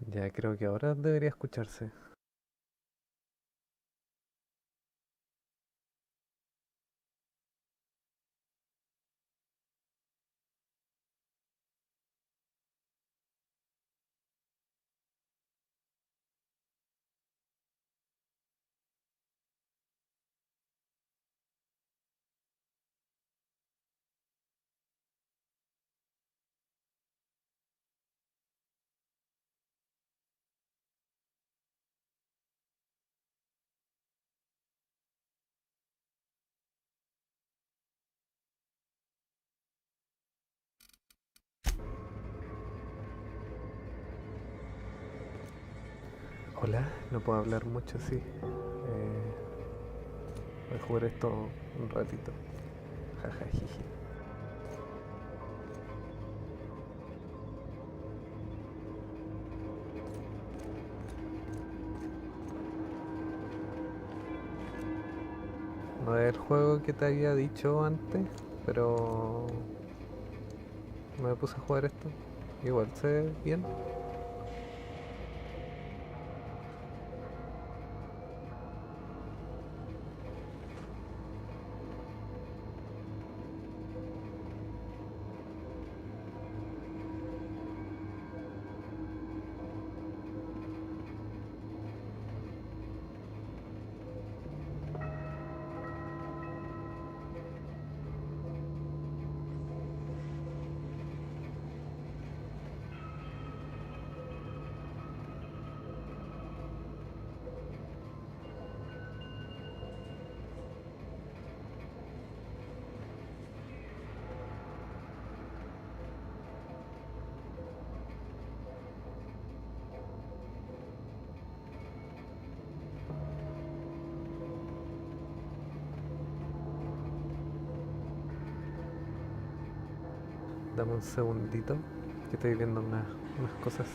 Ya creo que ahora debería escucharse. Hola, no puedo hablar mucho, sí. Voy a jugar esto un ratito. Jajajiji. No es el juego que te había dicho antes, pero me puse a jugar esto. Igual se ve bien. Dame un segundito, que estoy viendo unas cosas.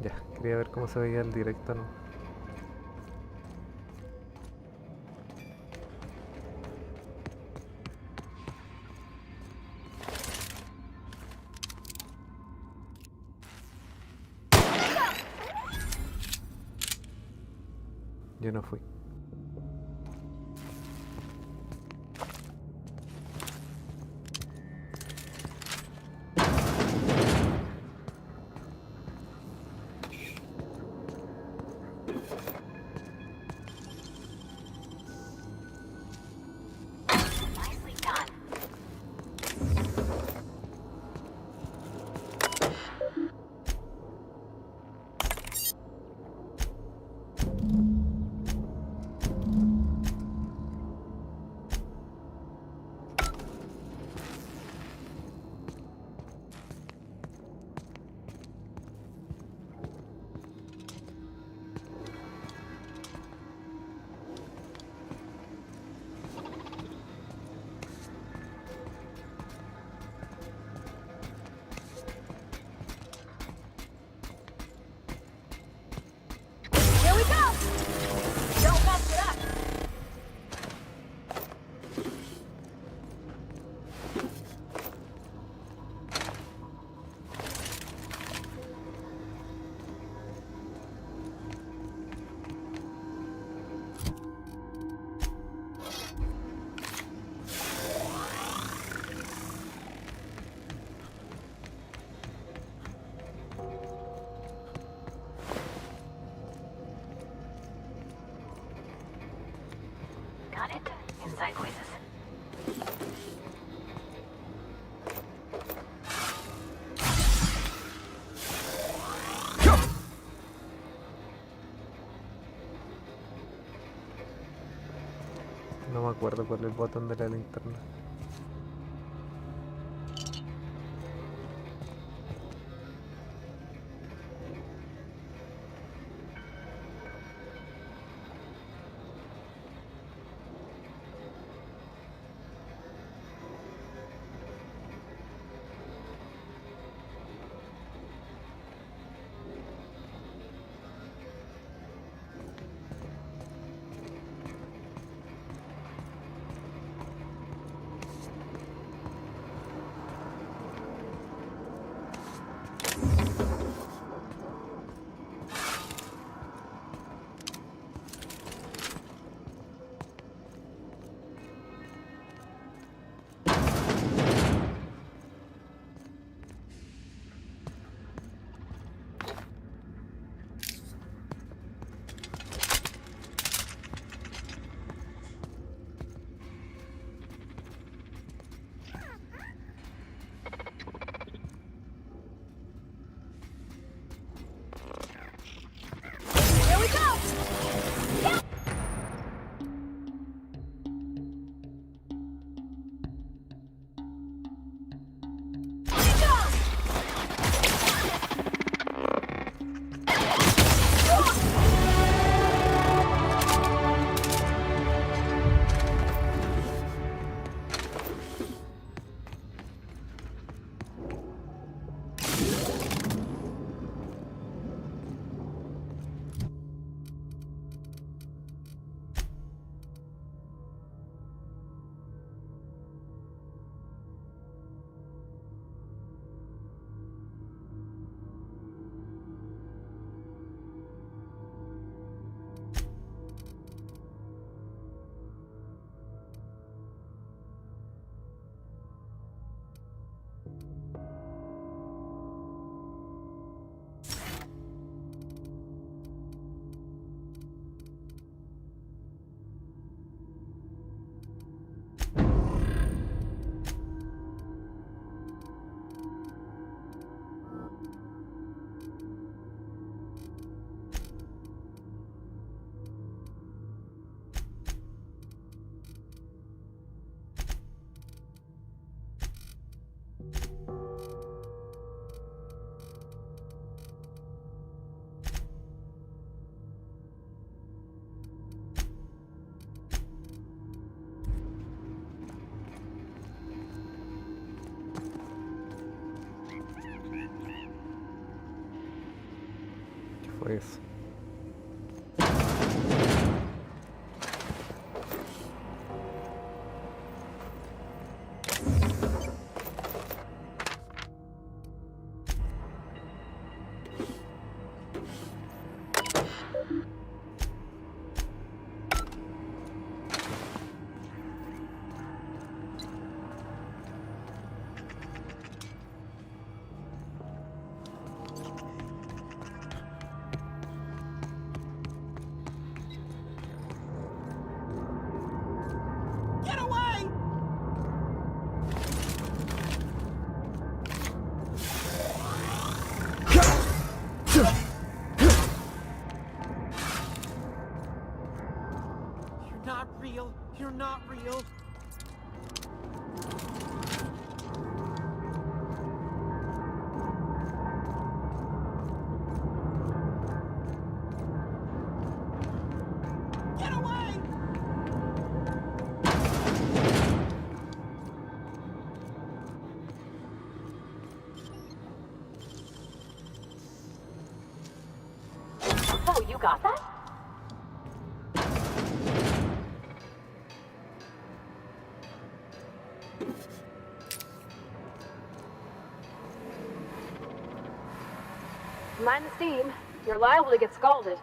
Ya, quería ver cómo se veía el directo, ¿no? Yo no fui. Here we go! Don't mess it up! Got it? Inside voices. No me acuerdo cuál es el botón de la linterna. fue eso. Get away! You're not real. You're not real. Get away! Oh, you got that? Mind the steam. You're liable to get scalded.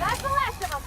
That's the last of them.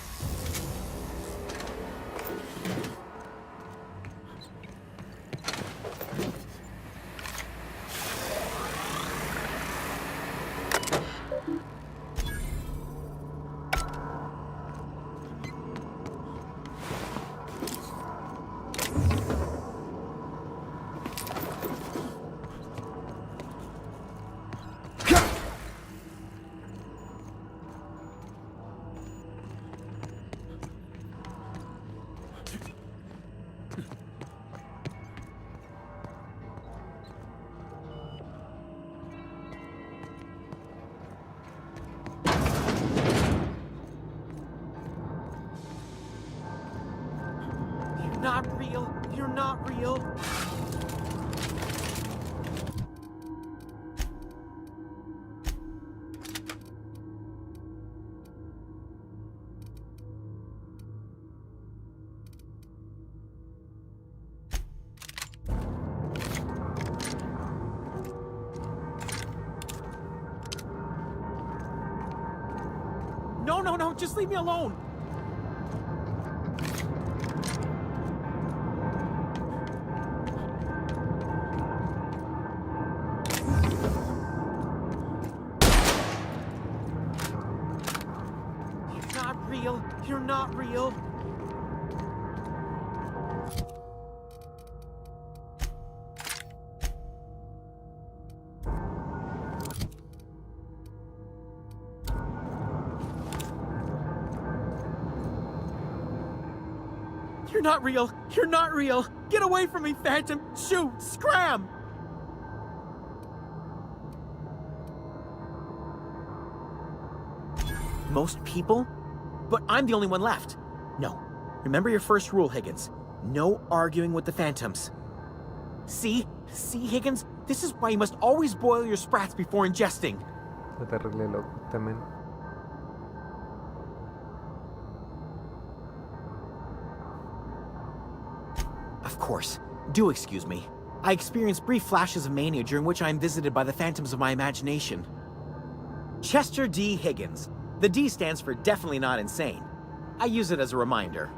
You're not real. You're not real. No, no, no, just leave me alone. not real. You're not real. You're not real. You're not real. Get away from me, Phantom. Shoot. Scram. Most people? But I'm the only one left. No. Remember your first rule, Higgins. No arguing with the Phantoms. See? See, Higgins? This is why you must always boil your sprats before ingesting. Está terrible loco también. Of course. Do excuse me. I experience brief flashes of mania during which I am visited by the phantoms of my imagination. Chester D. Higgins. The D stands for definitely not insane. I use it as a reminder.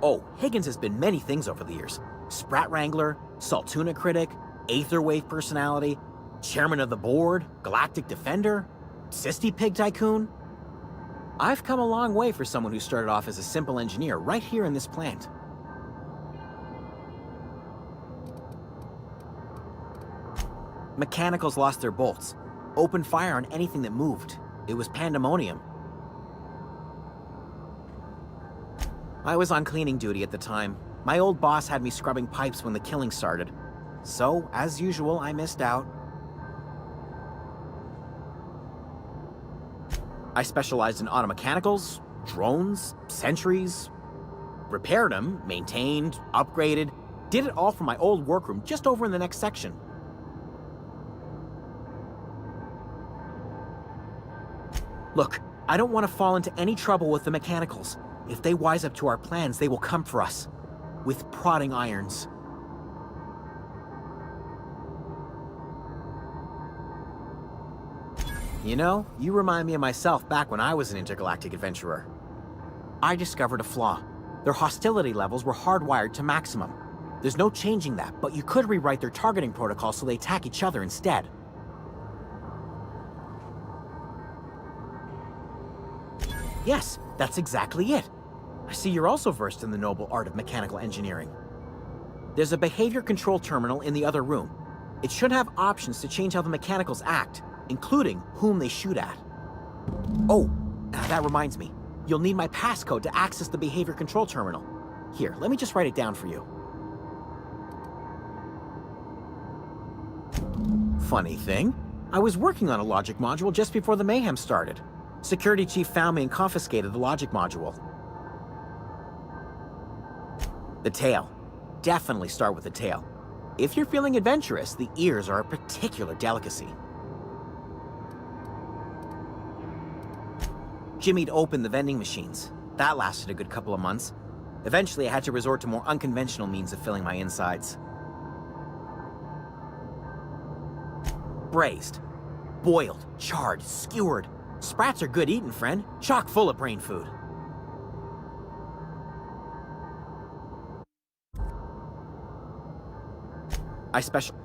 Oh, Higgins has been many things over the years. Sprat Wrangler, Saltuna Critic, Aetherwave Personality, Chairman of the Board, Galactic Defender, Sisty Pig Tycoon. I've come a long way for someone who started off as a simple engineer right here in this plant. Mechanicals lost their bolts. Opened fire on anything that moved. It was pandemonium. I was on cleaning duty at the time. My old boss had me scrubbing pipes when the killing started. So, as usual, I missed out. I specialized in automechanicals, drones, sentries. Repaired them, maintained, upgraded. Did it all from my old workroom just over in the next section. Look, I don't want to fall into any trouble with the mechanicals. If they wise up to our plans, they will come for us. With prodding irons. You know, you remind me of myself back when I was an intergalactic adventurer. I discovered a flaw. Their hostility levels were hardwired to maximum. There's no changing that, but you could rewrite their targeting protocol so they attack each other instead. Yes, that's exactly it. I see you're also versed in the noble art of mechanical engineering. There's a behavior control terminal in the other room. It should have options to change how the mechanicals act, including whom they shoot at. Oh, that reminds me. You'll need my passcode to access the behavior control terminal. Here, let me just write it down for you. Funny thing, I was working on a logic module just before the mayhem started. Security chief found me and confiscated the logic module. The tail. Definitely start with the tail. If you're feeling adventurous, the ears are a particular delicacy. Jimmy'd opened the vending machines. That lasted a good couple of months. Eventually, I had to resort to more unconventional means of filling my insides. Braised. Boiled, charred, skewered. Sprats are good eating, friend. Chock full of brain food. I special...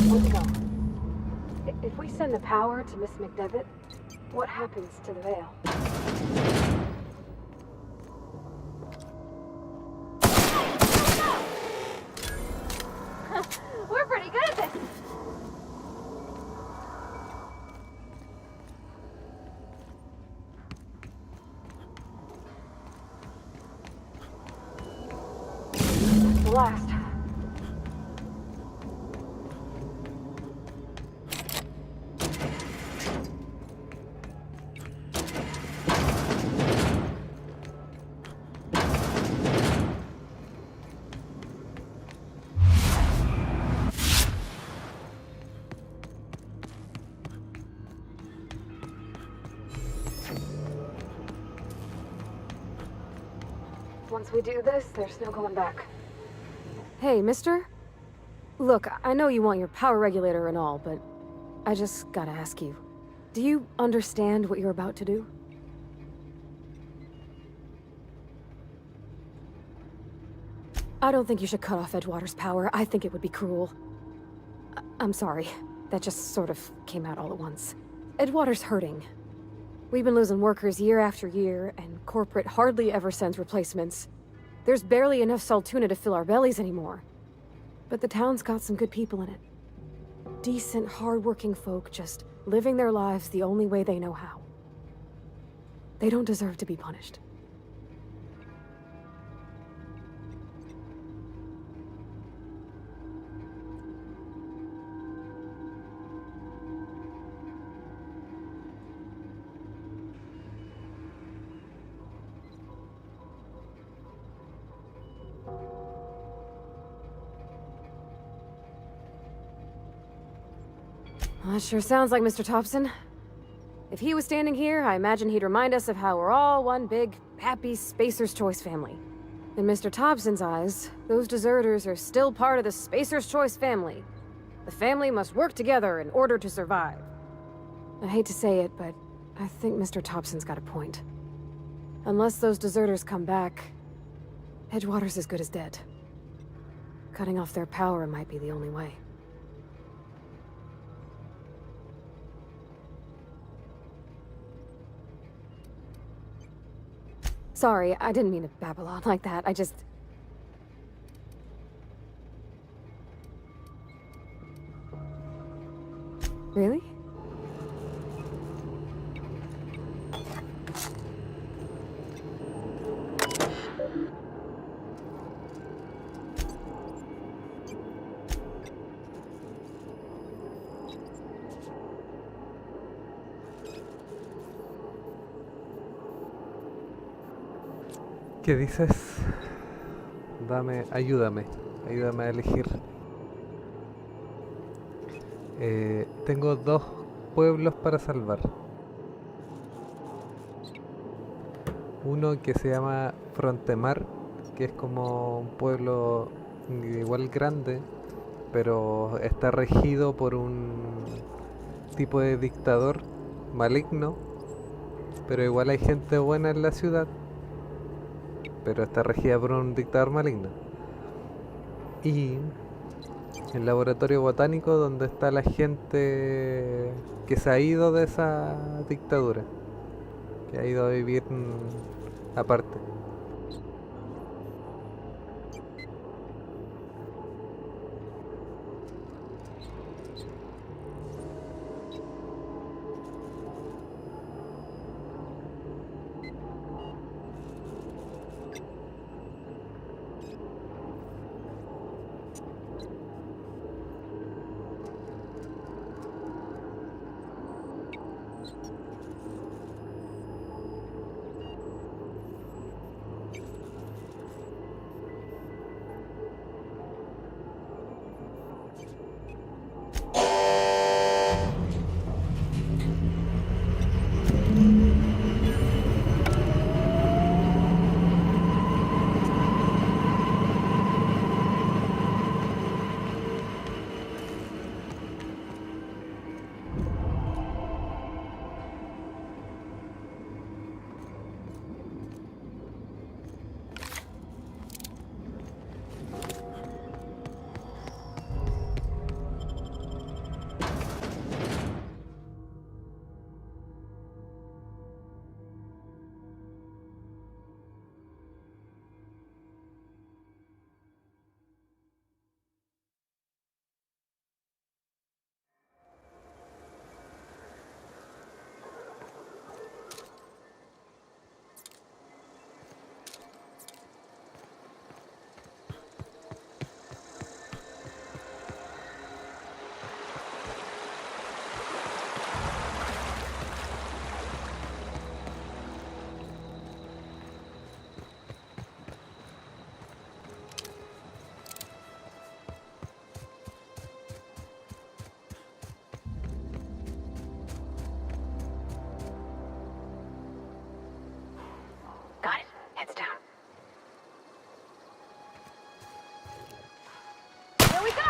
Let's go. If we send the power to Miss McDevitt, what happens to the veil? We're pretty good at this. The last. Once we do this, there's no going back. Hey, mister? Look, I know you want your power regulator and all, but I just gotta ask you. Do you understand what you're about to do? I don't think you should cut off Edgewater's power. I think it would be cruel. I'm sorry. That just sort of came out all at once. Edgewater's hurting. We've been losing workers year after year, and corporate hardly ever sends replacements. There's barely enough Saltuna to fill our bellies anymore. But the town's got some good people in it. Decent, hard-working folk just living their lives the only way they know how. They don't deserve to be punished. Well, that sure sounds like Mr. Thompson. If he was standing here, I imagine he'd remind us of how we're all one big, happy Spacer's Choice family. In Mr. Thompson's eyes, those deserters are still part of the Spacer's Choice family. The family must work together in order to survive. I hate to say it, but I think Mr. Thompson's got a point. Unless those deserters come back, Edgewater's as good as dead. Cutting off their power might be the only way. Sorry, I didn't mean to babble on like that. I just... Really? ¿Qué dices? Ayúdame a elegir. Tengo 2 pueblos para salvar. Uno que se llama Frontemar, que es como un pueblo igual grande, pero está regido por un tipo de dictador maligno, pero igual hay gente buena en la ciudad, pero está regida por un dictador maligno. Y el laboratorio botánico donde está la gente que se ha ido de esa dictadura, que ha ido a vivir aparte. Got it. Heads down. Here we go!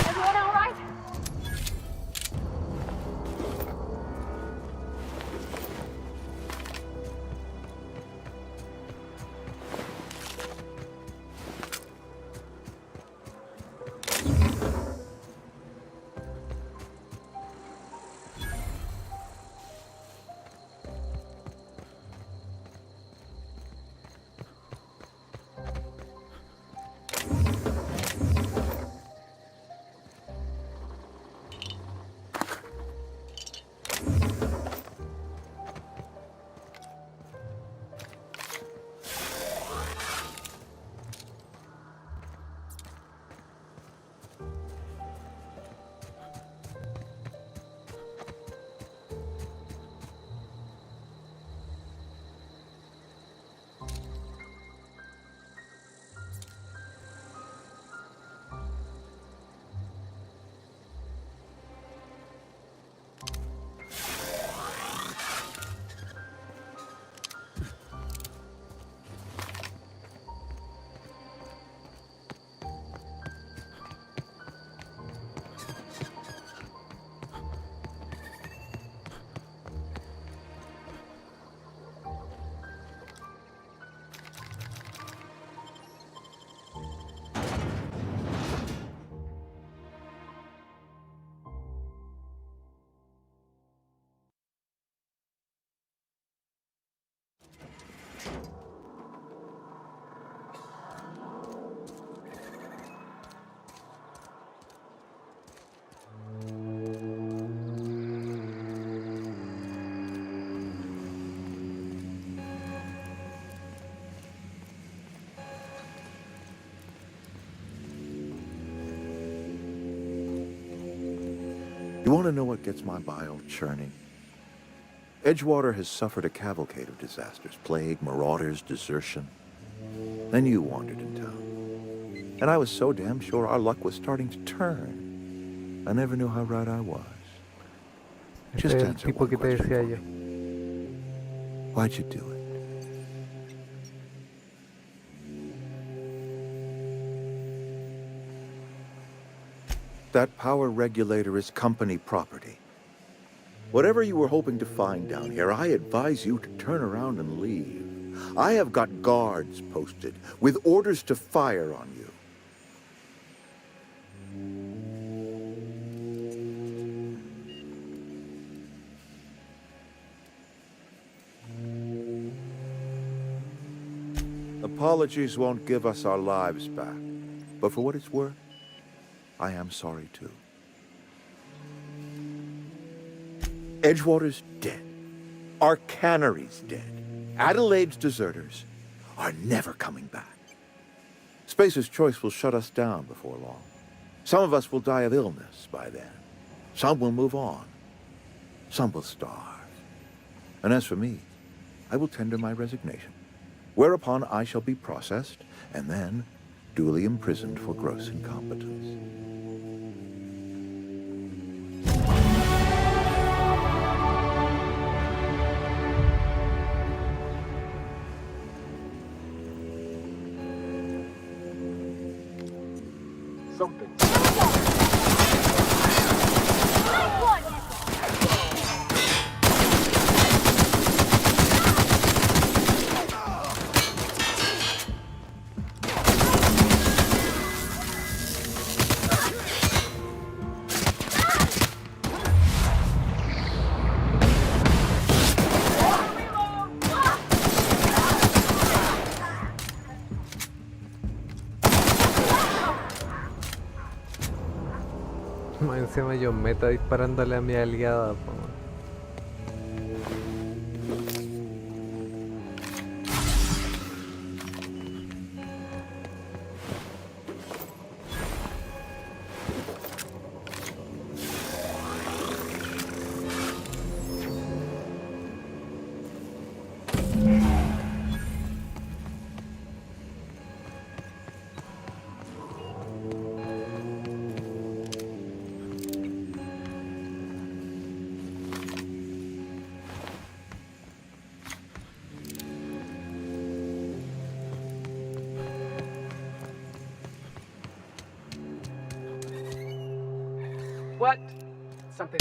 Everyone all right? want to know what gets my bile churning? Edgewater has suffered a cavalcade of disasters, plague, marauders, desertion. Then you wandered in town. And I was so damn sure our luck was starting to turn. I never knew how right I was. Este Just es el answer tipo one que te question decía for yo. me. Why'd you do it? That power regulator is company property. Whatever you were hoping to find down here, I advise you to turn around and leave. I have got guards posted with orders to fire on you. Apologies won't give us our lives back, but for what it's worth, I am sorry too. Edgewater's dead. Our cannery's dead. Adelaide's deserters are never coming back. Spacer's Choice will shut us down before long. Some of us will die of illness by then. Some will move on. Some will starve. And as for me, I will tender my resignation, whereupon I shall be processed and then duly imprisoned for gross incompetence. Something. Más encima yo meta disparándole a mi aliada, po. What? Something.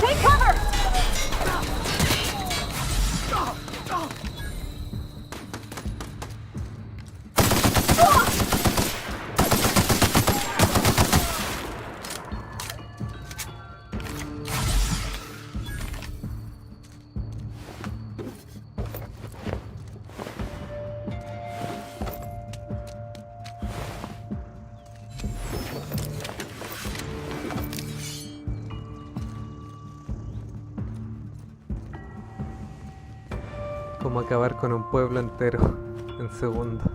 Take cover! Como acabar con un pueblo entero en segundos.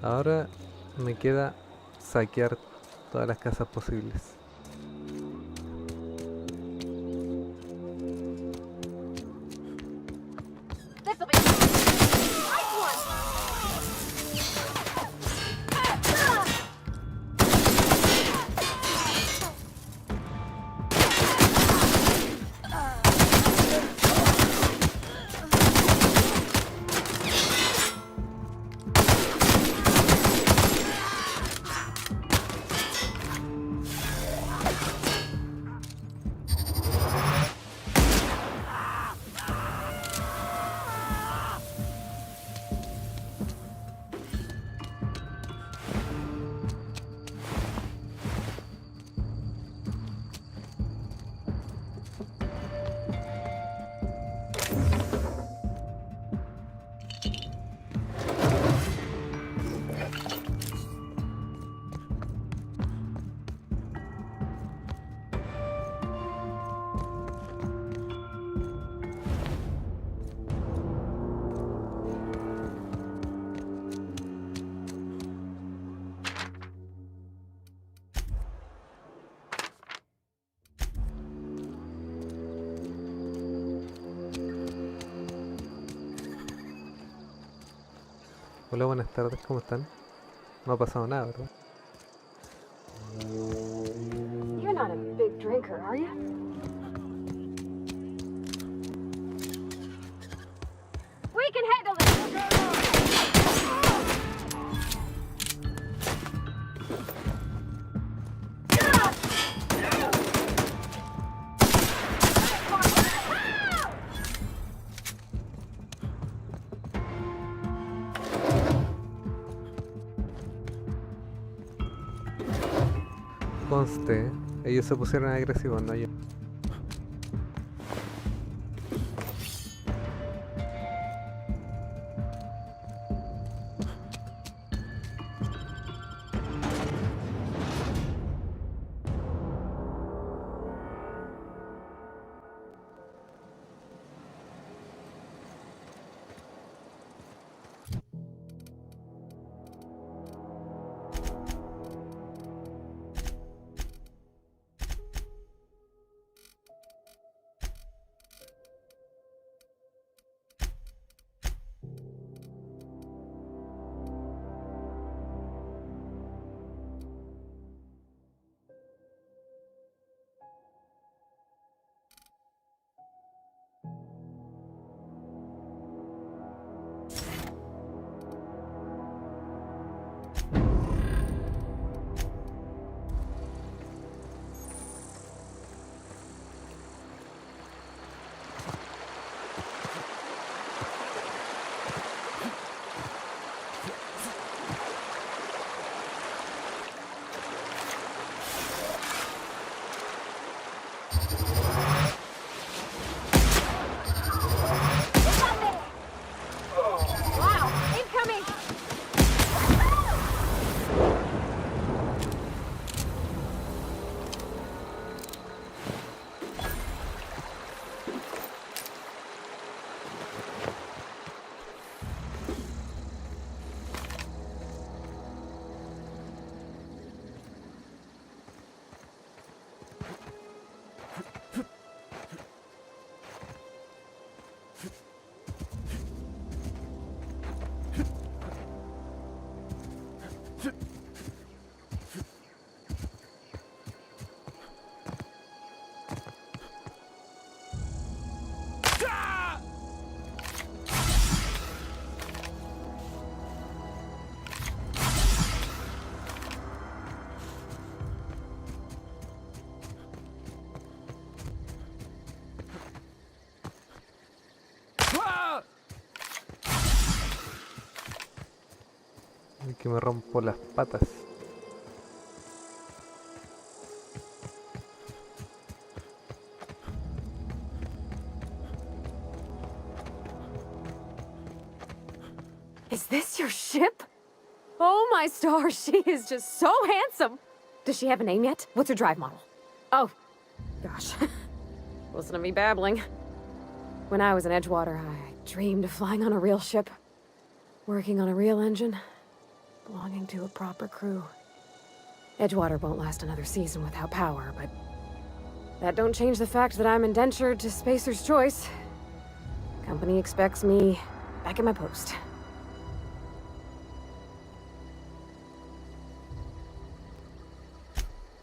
Ahora me queda saquear todas las casas posibles. This'll be nice one! Hola, buenas tardes, ¿cómo están? No ha pasado nada, ¿verdad? You're not a big drinker, are you? We can handle this! Conste, ellos se pusieron agresivos, no yo. Wow! Incoming! Y que me rompo las patas. Is this your ship? Oh my stars, she is just so handsome! Does she have a name yet? What's her drive model? Oh, gosh. Listen to me babbling. When I was in Edgewater, I dreamed of flying on a real ship, working on a real engine, belonging to a proper crew. Edgewater won't last another season without power, but that don't change the fact that I'm indentured to Spacer's Choice. Company expects me back at my post.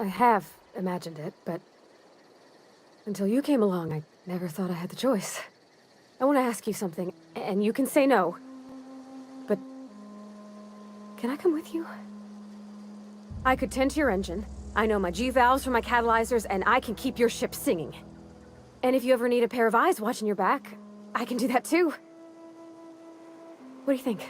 I have imagined it, but until you came along, I never thought I had the choice. I want to ask you something, and you can say no. But can I come with you? I could tend to your engine. I know my G-valves from my catalyzers, and I can keep your ship singing. And if you ever need a pair of eyes watching your back, I can do that too. What do you think?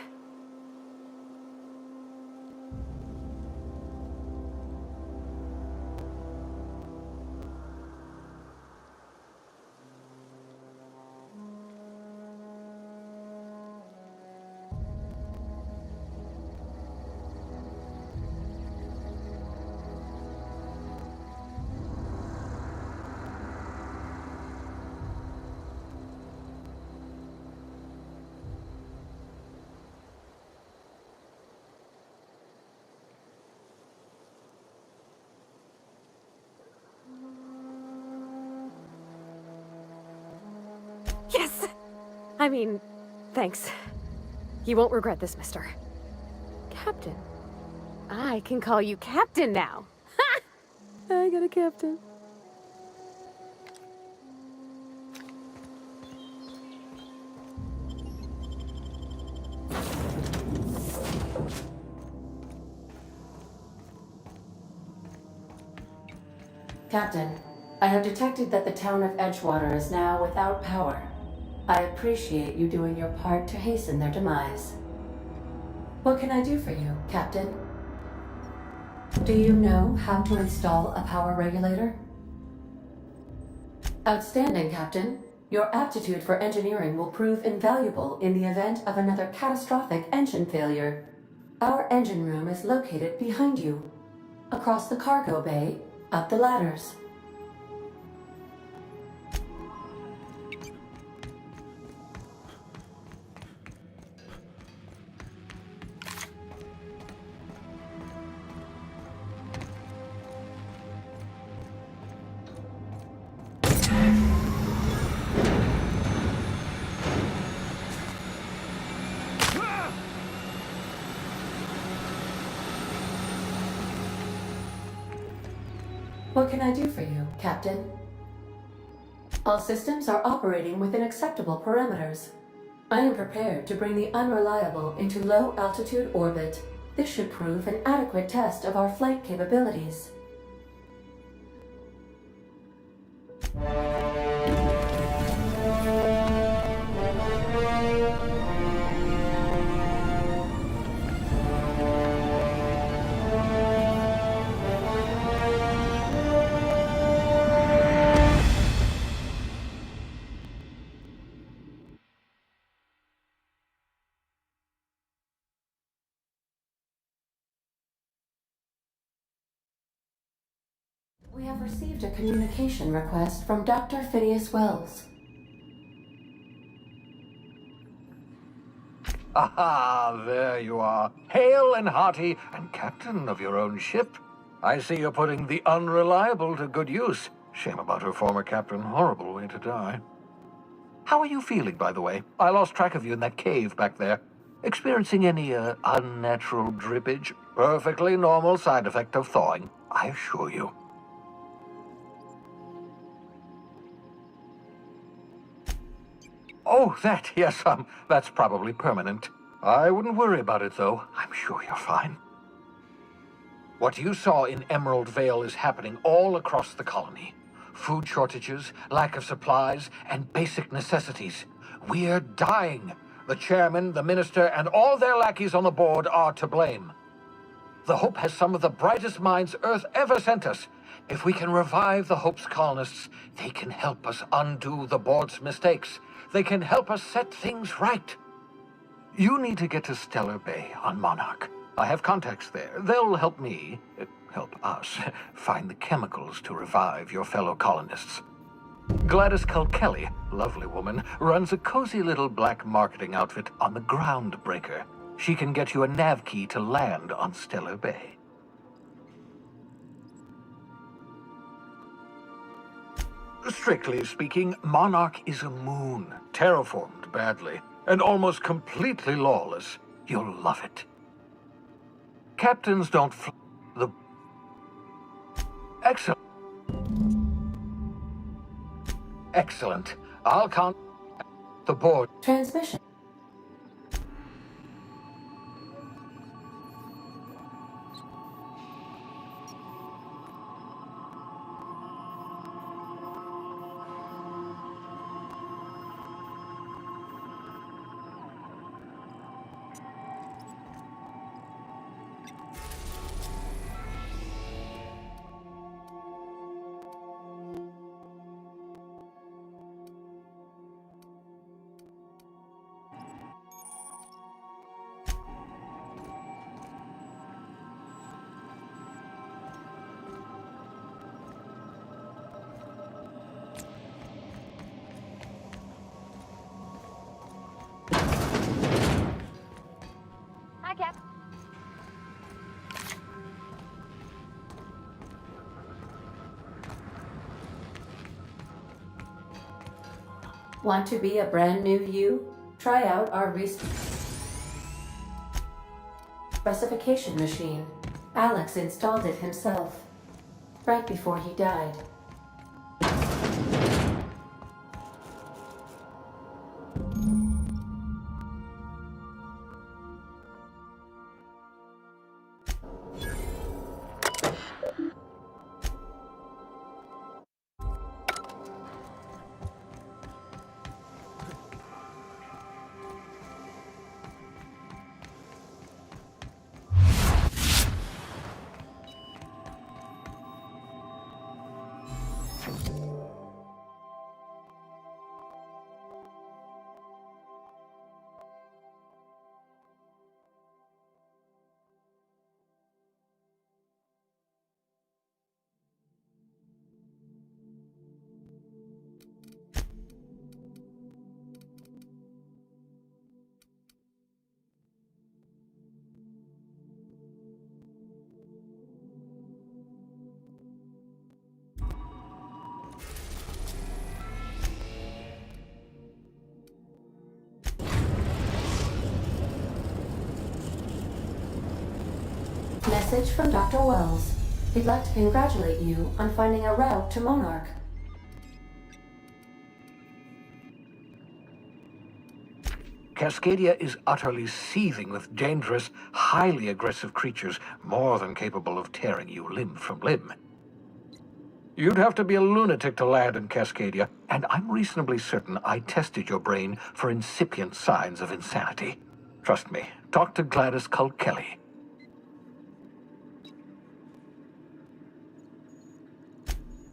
Yes! I mean, thanks. You won't regret this, mister. Captain. I can call you Captain now. Ha! I got a captain. Captain, I have detected that the town of Edgewater is now without power. I appreciate you doing your part to hasten their demise. What can I do for you, Captain? Do you know how to install a power regulator? Outstanding, Captain. Your aptitude for engineering will prove invaluable in the event of another catastrophic engine failure. Our engine room is located behind you. Across the cargo bay, up the ladders. What can I do for you, Captain? All systems are operating within acceptable parameters. I am prepared to bring the unreliable into low-altitude orbit. This should prove an adequate test of our flight capabilities. We have received a communication request from Dr. Phineas Wells. Aha, there you are. Hale and hearty, and captain of your own ship. I see you're putting the unreliable to good use. Shame about her former captain. Horrible way to die. How are you feeling, by the way? I lost track of you in that cave back there. Experiencing any, unnatural drippage? Perfectly normal side effect of thawing, I assure you. Oh, that, yes, that's probably permanent. I wouldn't worry about it, though. I'm sure you're fine. What you saw in Emerald Vale is happening all across the colony. Food shortages, lack of supplies, and basic necessities. We're dying. The chairman, the minister, and all their lackeys on the board are to blame. The Hope has some of the brightest minds Earth ever sent us. If we can revive the Hope's colonists, they can help us undo the board's mistakes. They can help us set things right. You need to get to Stellar Bay on Monarch. I have contacts there. They'll help me, help us, find the chemicals to revive your fellow colonists. Gladys Culkelly, lovely woman, runs a cozy little black marketing outfit on the Groundbreaker. She can get you a nav key to land on Stellar Bay. Strictly speaking, Monarch is a moon, terraformed badly, and almost completely lawless. You'll love it. Captains don't the... Excellent. Excellent. I'll count the board. Transmission. Hi, Cap. Want to be a brand new you? Try out our recent... Specification machine. Alex installed it himself. Right before he died. Message from Dr. Wells. He'd like to congratulate you on finding a route to Monarch. Cascadia is utterly seething with dangerous, highly aggressive creatures more than capable of tearing you limb from limb. You'd have to be a lunatic to land in Cascadia, and I'm reasonably certain I tested your brain for incipient signs of insanity. Trust me, talk to Gladys Culkelly.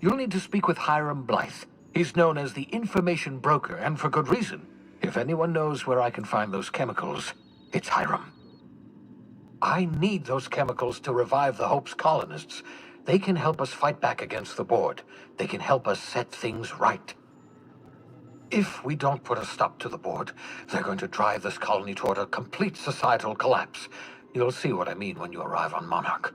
You'll need to speak with Hiram Blythe. He's known as the information broker, and for good reason. If anyone knows where I can find those chemicals, it's Hiram. I need those chemicals to revive the Hope's colonists. They can help us fight back against the Board. They can help us set things right. If we don't put a stop to the Board, they're going to drive this colony toward a complete societal collapse. You'll see what I mean when you arrive on Monarch.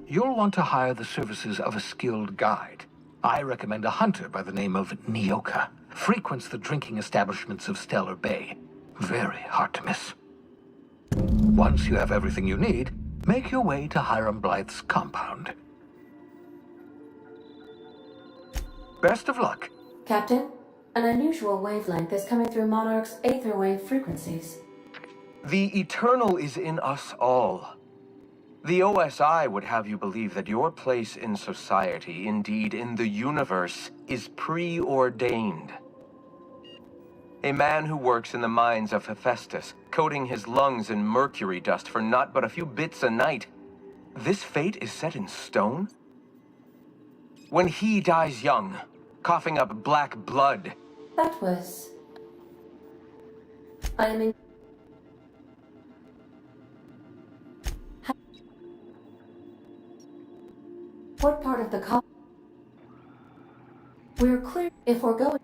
You'll want to hire the services of a skilled guide. I recommend a hunter by the name of Nyoka. Frequents the drinking establishments of Stellar Bay. Very hard to miss. Once you have everything you need, make your way to Hiram Blythe's compound. Best of luck. Captain, an unusual wavelength is coming through Monarch's aether wave frequencies. The eternal is in us all. The OSI would have you believe that your place in society, indeed in the universe, is preordained. A man who works in the mines of Hephaestus, coating his lungs in mercury dust for not but a few bits a night. This fate is set in stone? When he dies young, coughing up black blood. That was... I am in... What part of the We're clear if we're going...